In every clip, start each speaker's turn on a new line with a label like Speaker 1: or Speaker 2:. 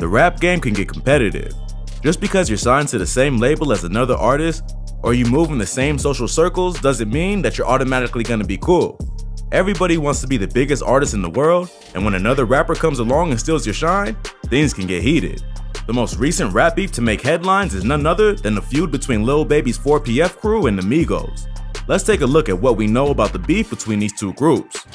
Speaker 1: The rap game can get competitive. Just because you're signed to the same label as another artist, or you move in the same social circles, doesn't mean that you're automatically gonna be cool. Everybody wants to be the biggest artist in the world, and when another rapper comes along and steals your shine, things can get heated. The most recent rap beef to make headlines is none other than the feud between Lil Baby's 4PF crew and the Migos. Let's take a look at what we know about the beef between these two groups.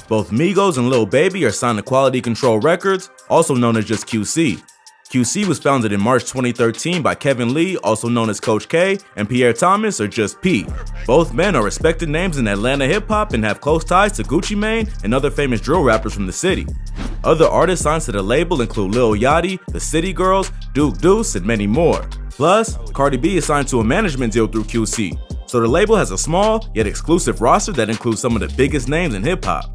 Speaker 1: Both Migos and Lil Baby are signed to Quality Control Records, also known as just QC. QC was founded in March 2013 by Kevin Lee, also known as Coach K, and Pierre Thomas, or just P. Both men are respected names in Atlanta hip-hop and have close ties to Gucci Mane and other famous drill rappers from the city. Other artists signed to the label include Lil Yachty, the City Girls, Duke Deuce, and many more. Plus, Cardi B is signed to a management deal through QC, so the label has a small yet exclusive roster that includes some of the biggest names in hip-hop.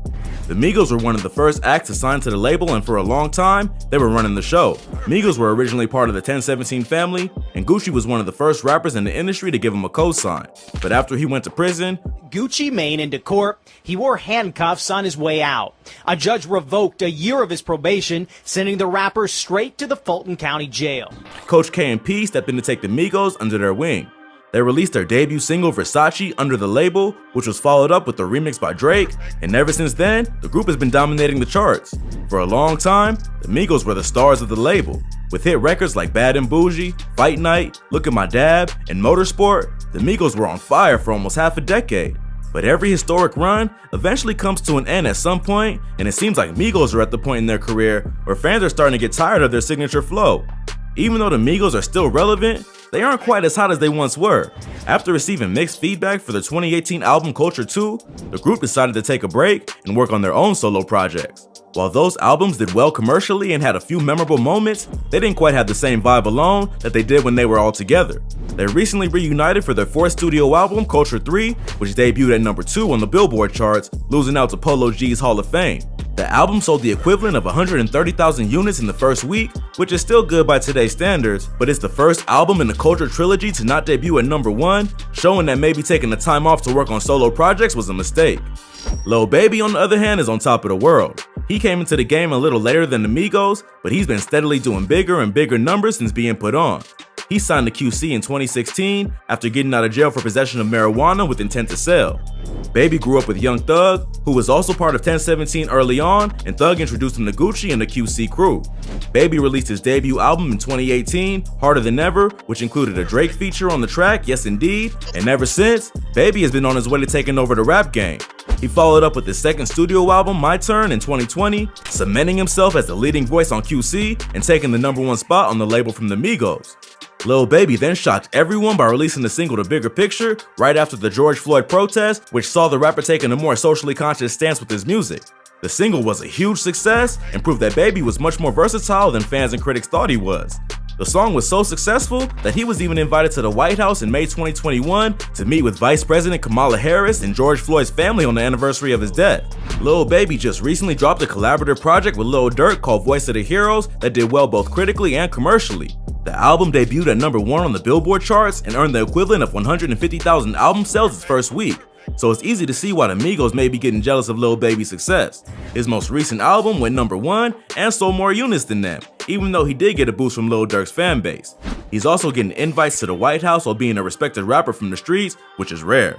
Speaker 1: The Migos were one of the first acts to sign to the label, and for a long time, they were running the show. Migos were originally part of the 1017 family, and Gucci was one of the first rappers in the industry to give him a co-sign. But after he went to prison,
Speaker 2: Gucci Mane into court, he wore handcuffs on his way out. A judge revoked a year of his probation, sending the rapper straight to the Fulton County Jail.
Speaker 1: Coach K and P stepped in to take the Migos under their wing. They released their debut single Versace under the label, which was followed up with a remix by Drake, and ever since then, the group has been dominating the charts. For a long time, the Migos were the stars of the label. With hit records like Bad and Bougie, Fight Night, Look at My Dab, and Motorsport, the Migos were on fire for almost half a decade. But every historic run eventually comes to an end at some point, and it seems like Migos are at the point in their career where fans are starting to get tired of their signature flow. Even though the Migos are still relevant, they aren't quite as hot as they once were. After receiving mixed feedback for the 2018 album Culture 2, the group decided to take a break and work on their own solo projects. While those albums did well commercially and had a few memorable moments, they didn't quite have the same vibe alone that they did when they were all together. They recently reunited for their fourth studio album, Culture 3, which debuted at number 2 on the Billboard charts, losing out to Polo G's Hall of Fame. The album sold the equivalent of 130,000 units in the first week, which is still good by today's standards, but it's the first album in the Culture trilogy to not debut at number 1, showing that maybe taking the time off to work on solo projects was a mistake. Lil Baby, on the other hand, is on top of the world. He came into the game a little later than the Migos, but he's been steadily doing bigger and bigger numbers since being put on. He signed to QC in 2016 after getting out of jail for possession of marijuana with intent to sell. Baby grew up with Young Thug, who was also part of 1017 early on, and Thug introduced him to Gucci and the QC crew. Baby released his debut album in 2018, Harder Than Ever, which included a Drake feature on the track, Yes Indeed, and ever since, Baby has been on his way to taking over the rap game. He followed up with his second studio album, My Turn, in 2020, cementing himself as the leading voice on QC and taking the number 1 spot on the label from the Migos. Lil Baby then shocked everyone by releasing the single The Bigger Picture right after the George Floyd protest, which saw the rapper taking a more socially conscious stance with his music. The single was a huge success and proved that Baby was much more versatile than fans and critics thought he was. The song was so successful that he was even invited to the White House in May 2021 to meet with Vice President Kamala Harris and George Floyd's family on the anniversary of his death. Lil Baby just recently dropped a collaborative project with Lil Durk called Voice of the Heroes that did well both critically and commercially. The album debuted at number 1 on the Billboard charts and earned the equivalent of 150,000 album sales its first week. So it's easy to see why the Migos may be getting jealous of Lil Baby's success. His most recent album went number 1 and sold more units than them, even though he did get a boost from Lil Durk's fan base. He's also getting invites to the White House while being a respected rapper from the streets, which is rare.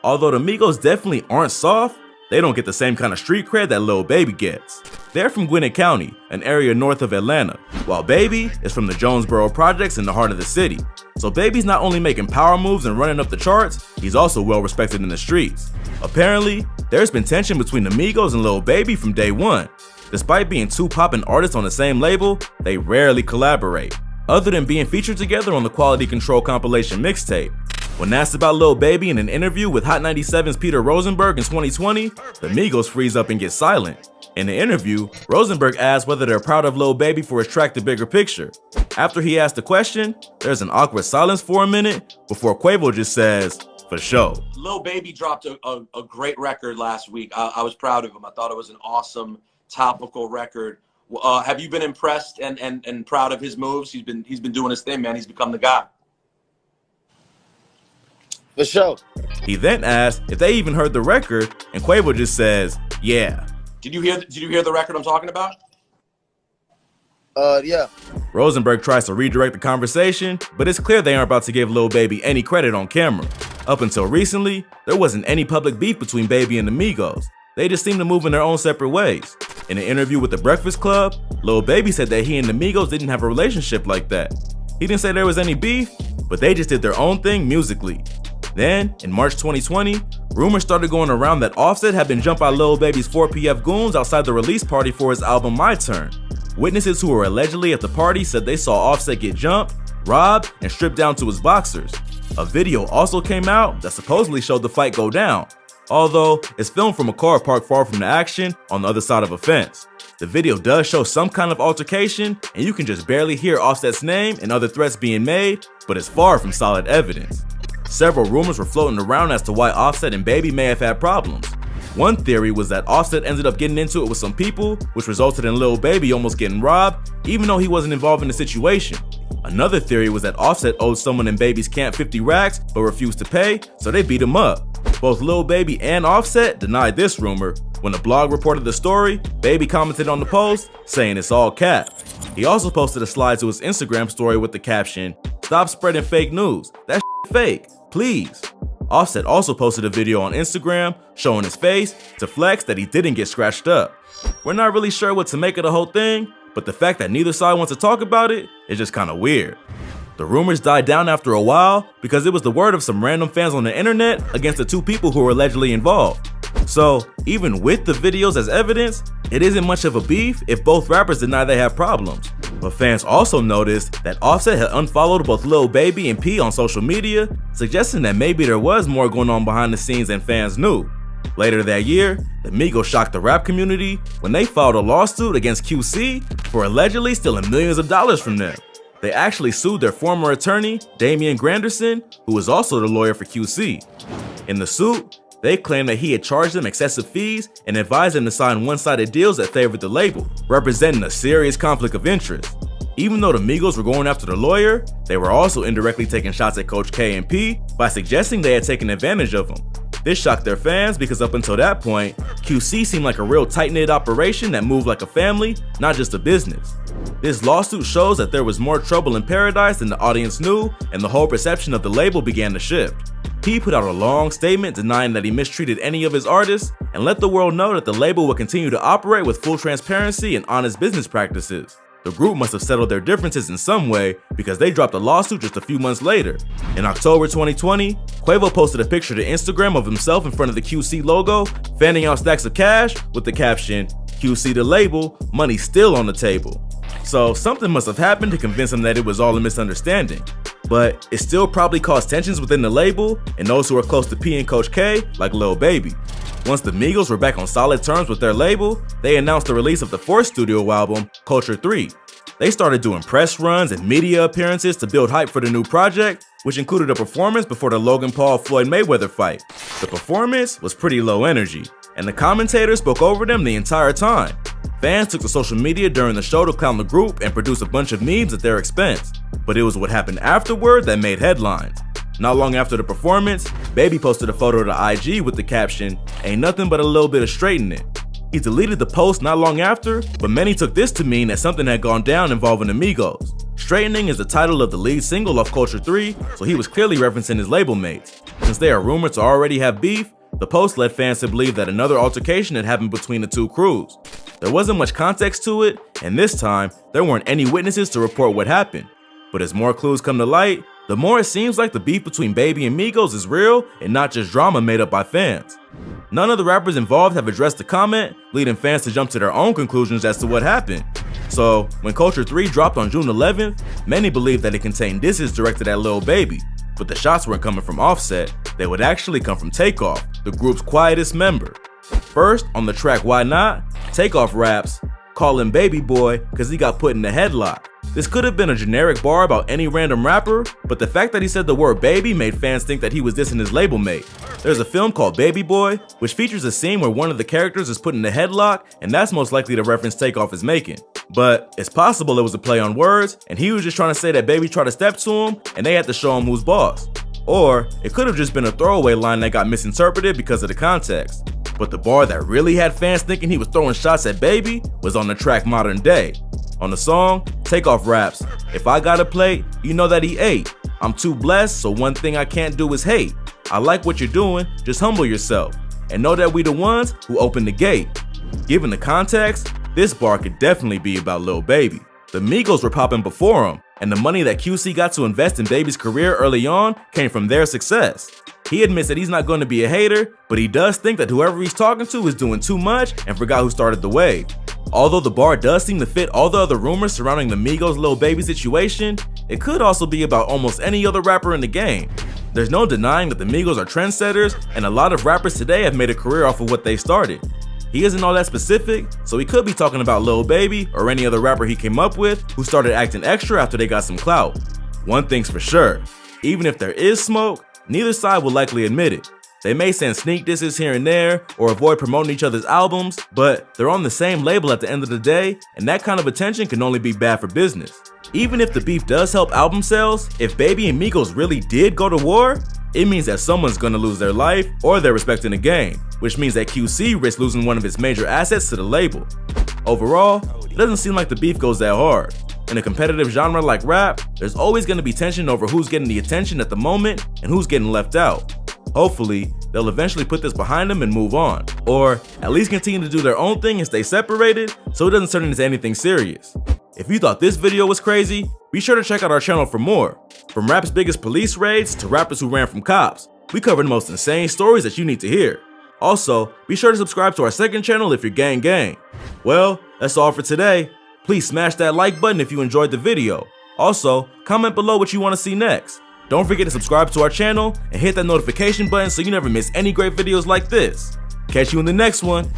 Speaker 1: Although the Migos definitely aren't soft, they don't get the same kind of street cred that Lil Baby gets. They're from Gwinnett County, an area north of Atlanta, while Baby is from the Jonesboro projects in the heart of the city. So Baby's not only making power moves and running up the charts, he's also well respected in the streets. Apparently, there's been tension between the Migos and Lil Baby from day one. Despite being two poppin' artists on the same label, they rarely collaborate, other than being featured together on the Quality Control compilation mixtape. When asked about Lil Baby in an interview with Hot 97's Peter Rosenberg in 2020, the Migos freeze up and get silent. In the interview, Rosenberg asked whether they're proud of Lil Baby for his track The Bigger Picture. After he asked the question, there's an awkward silence for a minute before Quavo just says, "For sure."
Speaker 3: Lil Baby dropped a great record last week. I was proud of him. I thought it was an awesome, topical record. Have you been impressed and proud of his moves? He's been doing his thing, man. He's become the guy.
Speaker 4: For sure.
Speaker 1: He then asked if they even heard the record, and Quavo just says, "Yeah."
Speaker 3: Did you hear the record I'm talking about?
Speaker 4: Yeah.
Speaker 1: Rosenberg tries to redirect the conversation, but it's clear they aren't about to give Lil Baby any credit on camera. Up until recently, there wasn't any public beef between Baby and the Migos. They just seemed to move in their own separate ways. In an interview with The Breakfast Club, Lil Baby said that he and the Migos didn't have a relationship like that. He didn't say there was any beef, but they just did their own thing musically. Then, in March 2020, rumors started going around that Offset had been jumped by Lil Baby's 4PF Goons outside the release party for his album My Turn. Witnesses who were allegedly at the party said they saw Offset get jumped, robbed, and stripped down to his boxers. A video also came out that supposedly showed the fight go down, although it's filmed from a car parked far from the action on the other side of a fence. The video does show some kind of altercation, and you can just barely hear Offset's name and other threats being made, but it's far from solid evidence. Several rumors were floating around as to why Offset and Baby may have had problems. One theory was that Offset ended up getting into it with some people, which resulted in Lil Baby almost getting robbed, even though he wasn't involved in the situation. Another theory was that Offset owed someone in Baby's camp 50 racks, but refused to pay, so they beat him up. Both Lil Baby and Offset denied this rumor. When the blog reported the story, Baby commented on the post, saying it's all cap. He also posted a slide to his Instagram story with the caption, "Stop spreading fake news. That's fake. Please." Offset also posted a video on Instagram showing his face to flex that he didn't get scratched up. We're not really sure what to make of the whole thing, but the fact that neither side wants to talk about it is just kinda weird. The rumors died down after a while because it was the word of some random fans on the internet against the two people who were allegedly involved. So, even with the videos as evidence, it isn't much of a beef if both rappers deny they have problems. But fans also noticed that Offset had unfollowed both Lil Baby and P on social media, suggesting that maybe there was more going on behind the scenes than fans knew. Later that year, the Migos shocked the rap community when they filed a lawsuit against QC for allegedly stealing millions of dollars from them. They actually sued their former attorney, Damian Granderson, who was also the lawyer for QC. In the suit, they claimed that he had charged them excessive fees and advised them to sign one-sided deals that favored the label, representing a serious conflict of interest. Even though the Migos were going after the lawyer, they were also indirectly taking shots at Coach K and P by suggesting they had taken advantage of him. This shocked their fans because up until that point, QC seemed like a real tight-knit operation that moved like a family, not just a business. This lawsuit shows that there was more trouble in paradise than the audience knew, and the whole perception of the label began to shift. P put out a long statement denying that he mistreated any of his artists and let the world know that the label would continue to operate with full transparency and honest business practices. The group must have settled their differences in some way because they dropped a lawsuit just a few months later. In October 2020, Quavo posted a picture to Instagram of himself in front of the QC logo, fanning out stacks of cash with the caption, "QC the label, money still on the table." So something must have happened to convince him that it was all a misunderstanding. But it still probably caused tensions within the label and those who are close to P and Coach K, like Lil Baby. Once the Migos were back on solid terms with their label, they announced the release of the fourth studio album, Culture 3. They started doing press runs and media appearances to build hype for the new project, which included a performance before the Logan Paul-Floyd Mayweather fight. The performance was pretty low energy, and the commentators spoke over them the entire time. Fans took to social media during the show to clown the group and produce a bunch of memes at their expense. But it was what happened afterward that made headlines. Not long after the performance, Baby posted a photo to IG with the caption, "Ain't nothing but a little bit of straightening." He deleted the post not long after, but many took this to mean that something had gone down involving the Migos. Straightening is the title of the lead single off Culture 3, so he was clearly referencing his label mates. Since they are rumored to already have beef, the post led fans to believe that another altercation had happened between the two crews. There wasn't much context to it, and this time, there weren't any witnesses to report what happened. But as more clues come to light, the more it seems like the beef between Baby and Migos is real and not just drama made up by fans. None of the rappers involved have addressed the comment, leading fans to jump to their own conclusions as to what happened. So, when Culture 3 dropped on June 11th, many believed that it contained disses directed at Lil Baby, but the shots weren't coming from Offset, they would actually come from Takeoff, the group's quietest member. First, on the track Why Not, Takeoff raps, "Call him baby boy cause he got put in a headlock." This could have been a generic bar about any random rapper, but the fact that he said the word baby made fans think that he was dissing his label mate. There's a film called Baby Boy, which features a scene where one of the characters is put in a headlock, and that's most likely the reference Takeoff is making. But it's possible it was a play on words, and he was just trying to say that Baby tried to step to him, and they had to show him who's boss. Or it could have just been a throwaway line that got misinterpreted because of the context. But the bar that really had fans thinking he was throwing shots at Baby was on the track Modern Day. On the song, Takeoff raps, "If I got a plate, you know that he ate. I'm too blessed, so one thing I can't do is hate. I like what you're doing, just humble yourself, and know that we the ones who opened the gate." Given the context, this bar could definitely be about Lil Baby. The Migos were popping before him, and the money that QC got to invest in Baby's career early on came from their success. He admits that he's not going to be a hater, but he does think that whoever he's talking to is doing too much and forgot who started the wave. Although the bar does seem to fit all the other rumors surrounding the Migos Lil Baby situation, it could also be about almost any other rapper in the game. There's no denying that the Migos are trendsetters, and a lot of rappers today have made a career off of what they started. He isn't all that specific, so he could be talking about Lil Baby or any other rapper he came up with who started acting extra after they got some clout. One thing's for sure, even if there is smoke, neither side will likely admit it. They may send sneak disses here and there or avoid promoting each other's albums, but they're on the same label at the end of the day, and that kind of attention can only be bad for business. Even if the beef does help album sales, if Baby and Migos really did go to war, it means that someone's gonna lose their life or their respect in the game, which means that QC risks losing one of its major assets to the label. Overall, it doesn't seem like the beef goes that hard. In a competitive genre like rap, there's always gonna be tension over who's getting the attention at the moment and who's getting left out. Hopefully, they'll eventually put this behind them and move on, or at least continue to do their own thing and stay separated so it doesn't turn into anything serious. If you thought this video was crazy, be sure to check out our channel for more. From rap's biggest police raids to rappers who ran from cops, we cover the most insane stories that you need to hear. Also, be sure to subscribe to our second channel if you're gang. Well, that's all for today. Please smash that like button if you enjoyed the video. Also, comment below what you want to see next. Don't forget to subscribe to our channel and hit that notification button so you never miss any great videos like this. Catch you in the next one.